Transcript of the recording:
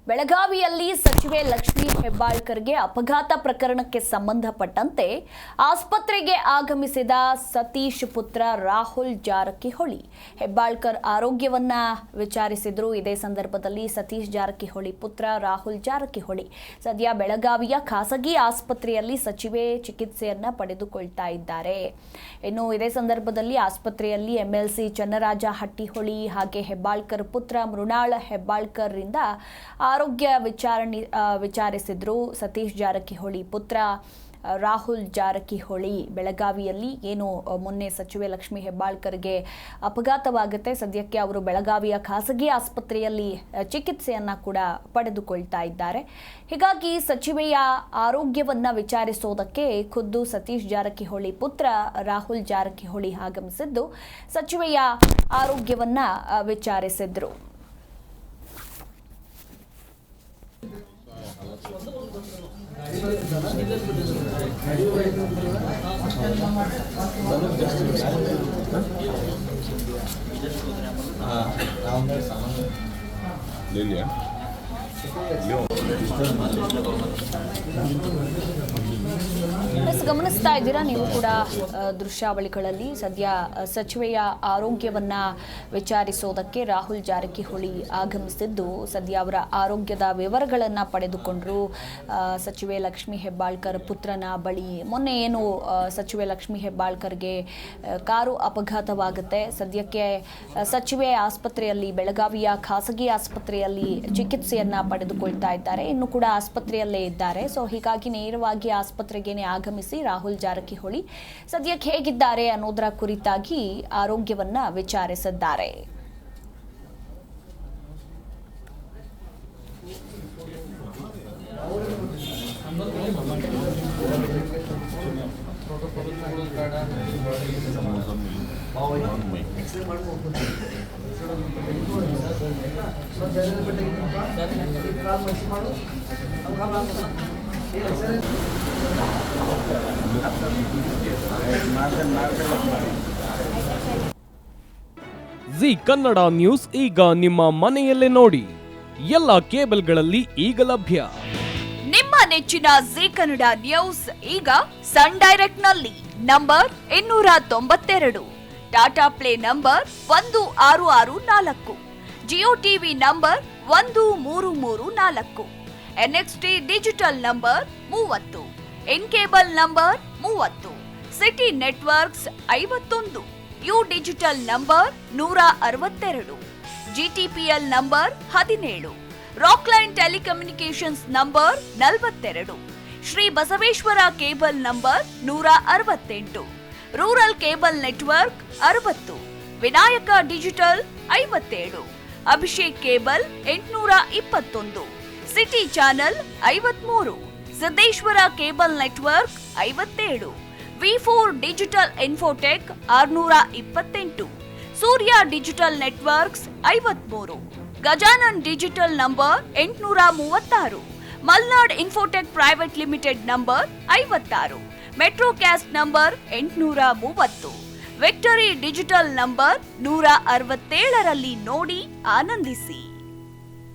ಬೆಳಗಾವಿಯಲ್ಲಿ ಸಚಿವೆ ಲಕ್ಷ್ಮೀ ಹೆಬ್ಬಾಳ್ಕರ್ಗೆ ಅಪಘಾತ ಪ್ರಕರಣಕ್ಕೆ ಸಂಬಂಧಪಟ್ಟಂತೆ ಆಸ್ಪತ್ರೆಗೆ ಆಗಮಿಸಿದ ಸತೀಶ್ ಪುತ್ರ ರಾಹುಲ್ ಜಾರಕಿಹೊಳಿ ಹೆಬ್ಬಾಳ್ಕರ್ ಆರೋಗ್ಯವನ್ನ ವಿಚಾರಿಸಿದ್ರು. ಇದೇ ಸಂದರ್ಭದಲ್ಲಿ ಸತೀಶ್ ಜಾರಕಿಹೊಳಿ ಪುತ್ರ ರಾಹುಲ್ ಜಾರಕಿಹೊಳಿ ಸದ್ಯ ಬೆಳಗಾವಿಯ ಖಾಸಗಿ ಆಸ್ಪತ್ರೆಯಲ್ಲಿ ಸಚಿವೆ ಚಿಕಿತ್ಸೆಯನ್ನ ಪಡೆದುಕೊಳ್ತಾ ಇದ್ದಾರೆ. ಇನ್ನು ಇದೇ ಸಂದರ್ಭದಲ್ಲಿ ಆಸ್ಪತ್ರೆಯಲ್ಲಿ ಎಂಎಲ್ಸಿ ಚನ್ನರಾಜ ಹಟ್ಟಿಹೊಳಿ ಹಾಗೆ ಹೆಬ್ಬಾಳ್ಕರ್ ಪುತ್ರ ಮೃಣಾಲ್ ಹೆಬ್ಬಾಳ್ಕರ್ ರಿಂದ ಆರೋಗ್ಯ ವಿಚಾರಿಸಿದ್ರು. ಸತೀಶ್ ಜಾರಕಿಹೊಳಿ ಪುತ್ರ ರಾಹುಲ್ ಜಾರಕಿಹೊಳಿ ಬೆಳಗಾವಿಯಲ್ಲಿ ಏನು ಮೊನ್ನೆ ಸಚಿವೆ ಲಕ್ಷ್ಮೀ ಹೆಬ್ಬಾಳ್ಕರ್ಗೆ ಅಪಘಾತವಾಗುತ್ತೆ, ಸದ್ಯಕ್ಕೆ ಅವರು ಬೆಳಗಾವಿಯ ಖಾಸಗಿ ಆಸ್ಪತ್ರೆಯಲ್ಲಿ ಚಿಕಿತ್ಸೆಯನ್ನ ಕೂಡ ಪಡೆದುಕೊಳ್ತಾ ಇದ್ದಾರೆ. ಹೀಗಾಗಿ ಸಚಿವೆಯ ಆರೋಗ್ಯವನ್ನ ವಿಚಾರಿಸೋದಕ್ಕೆ ಖುದ್ದು ಸತೀಶ್ ಜಾರಕಿಹೊಳಿ ಪುತ್ರ ರಾಹುಲ್ ಜಾರಕಿಹೊಳಿ ಆಗಮಿಸಿದ್ದು ಸಚಿವೆಯ ಆರೋಗ್ಯವನ್ನ ವಿಚಾರಿಸಿದ್ರು. ಗಮನಿಸ್ತಾ ಇದ್ದೀರಾ ನೀವು ಕೂಡ ದೃಶ್ಯಾವಳಿಗಳಲ್ಲಿ. ಸದ್ಯ ಸಚಿವೆಯ ಆರೋಗ್ಯವನ್ನ ವಿಚಾರಿಸೋದಕ್ಕೆ ರಾಹುಲ್ ಜಾರಕಿಹೊಳಿ ಆಗಮಿಸಿದ್ದು ಸದ್ಯ ಅವರ ಆರೋಗ್ಯದ ವಿವರಗಳನ್ನ ಪಡೆದುಕೊಂಡ್ರು. ಸಚಿವೆ ಲಕ್ಷ್ಮೀ ಹೆಬ್ಬಾಳ್ಕರ್ ಪುತ್ರನ ಬಳಿ ಮೊನ್ನೆ ಏನು ಸಚಿವೆ ಲಕ್ಷ್ಮೀ ಹೆಬ್ಬಾಳ್ಕರ್ಗೆ ಕಾರು ಅಪಘಾತವಾಗುತ್ತೆ, ಸದ್ಯಕ್ಕೆ ಸಚಿವೆ ಆಸ್ಪತ್ರೆಯಲ್ಲಿ ಬೆಳಗಾವಿಯ ಖಾಸಗಿ ಆಸ್ಪತ್ರೆಯಲ್ಲಿ ಚಿಕಿತ್ಸೆಯನ್ನ ಪಡೆದುಕೊಳ್ತಾ ಇದ್ದಾರೆ. ಇನ್ನು ಕೂಡ ಆಸ್ಪತ್ರೆಯಲ್ಲೇ ಇದ್ದಾರೆ. ಸೊ ಹೀಗಾಗಿ ನೇರವಾಗಿ ಆಸ್ಪತ್ರೆಗೆ ಆಗಮಿಸಿ ರಾಹುಲ್ ಜಾರಕಿಹೊಳಿ ಸದ್ಯಕ್ಕೆ ಹೇಗಿದ್ದಾರೆ ಅನ್ನೋದರ ಕುರಿತಾಗಿ ಆರೋಗ್ಯವನ್ನ ವಿಚಾರಿಸಿದ್ದಾರೆ. ಜಿ ಕನ್ನಡ ನ್ಯೂಸ್ ಈಗ ನಿಮ್ಮ ಮನೆಯಲ್ಲೇ ನೋಡಿ. ಎಲ್ಲ ಕೇಬಲ್ಗಳಲ್ಲಿ ಈಗ ಲಭ್ಯ. ನಿಮ್ಮ ನೆಚ್ಚಿನ ಜಿ ಕನ್ನಡ ನ್ಯೂಸ್ ಈಗ ಸನ್ ಡೈರೆಕ್ಟ್ ನಲ್ಲಿ number 292, Tata play number 1664, Jio TV number 1334, NXT digital number 30, in cable number 30, city networks 51, U digital number 162, GTPL number 17, Rockline telecommunications number 42, Shri Basaveshwara cable number 168, rural cable network 60, Vinayaka digital 57, Abhishek cable 821, city channel 53, Siddeshwara cable network 57, V4 digital Infotech 628, Surya digital networks 53, Gajanan digital number 836, Malnad infotech private limited number 56, Metrocast number 830, Victory digital number 167ರಲ್ಲಿ ನೋಡಿ ಆನಂದಿಸಿ.